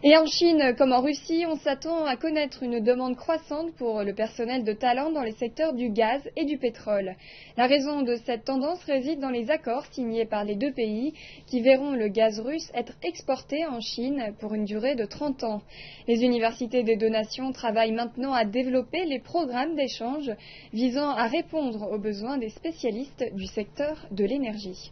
Et en Chine, comme en Russie, on s'attend à connaître une demande croissante pour le personnel de talent dans les secteurs du gaz et du pétrole. La raison de cette tendance réside dans les accords signés par les deux pays qui verront le gaz russe être exporté en Chine pour une durée de 30 ans. Les universités des deux nations travaillent maintenant à développer les programmes d'échange visant à répondre aux besoins des spécialistes du secteur de l'énergie.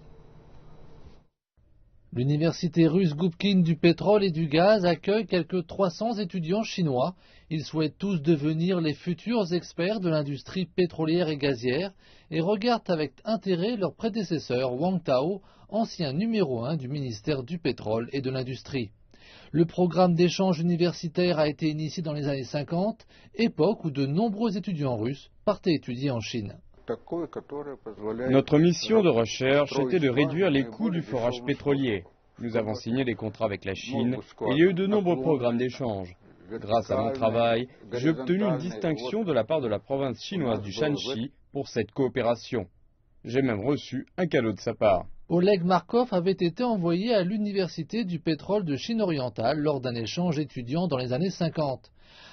L'université russe Goubkine du pétrole et du gaz accueille quelques 300 étudiants chinois. Ils souhaitent tous devenir les futurs experts de l'industrie pétrolière et gazière et regardent avec intérêt leur prédécesseur Wang Tao, ancien numéro 1 du ministère du pétrole et de l'industrie. Le programme d'échange universitaire a été initié dans les années 50, époque où de nombreux étudiants russes partaient étudier en Chine. Notre mission de recherche était de réduire les coûts du forage pétrolier. Nous avons signé des contrats avec la Chine et il y a eu de nombreux programmes d'échange. Grâce à mon travail, j'ai obtenu une distinction de la part de la province chinoise du Shanxi pour cette coopération. J'ai même reçu un cadeau de sa part. Oleg Markov avait été envoyé à l'université du pétrole de Chine orientale lors d'un échange étudiant dans les années 50.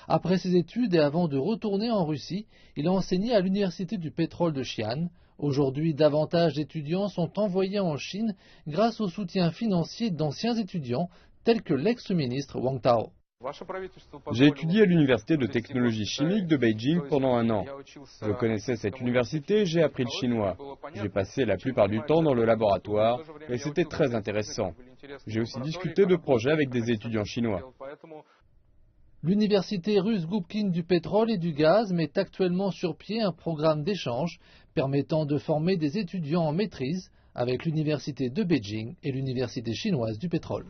Après ses études et avant de retourner en Russie, il a enseigné à l'université du pétrole de Xi'an. Aujourd'hui, davantage d'étudiants sont envoyés en Chine grâce au soutien financier d'anciens étudiants tels que l'ex-ministre Wang Tao. J'ai étudié à l'université de technologie chimique de Beijing pendant 1 an. Je connaissais cette université et j'ai appris le chinois. J'ai passé la plupart du temps dans le laboratoire et c'était très intéressant. J'ai aussi discuté de projets avec des étudiants chinois. L'université russe Goubkine du pétrole et du gaz met actuellement sur pied un programme d'échange permettant de former des étudiants en maîtrise avec l'université de Beijing et l'université chinoise du pétrole.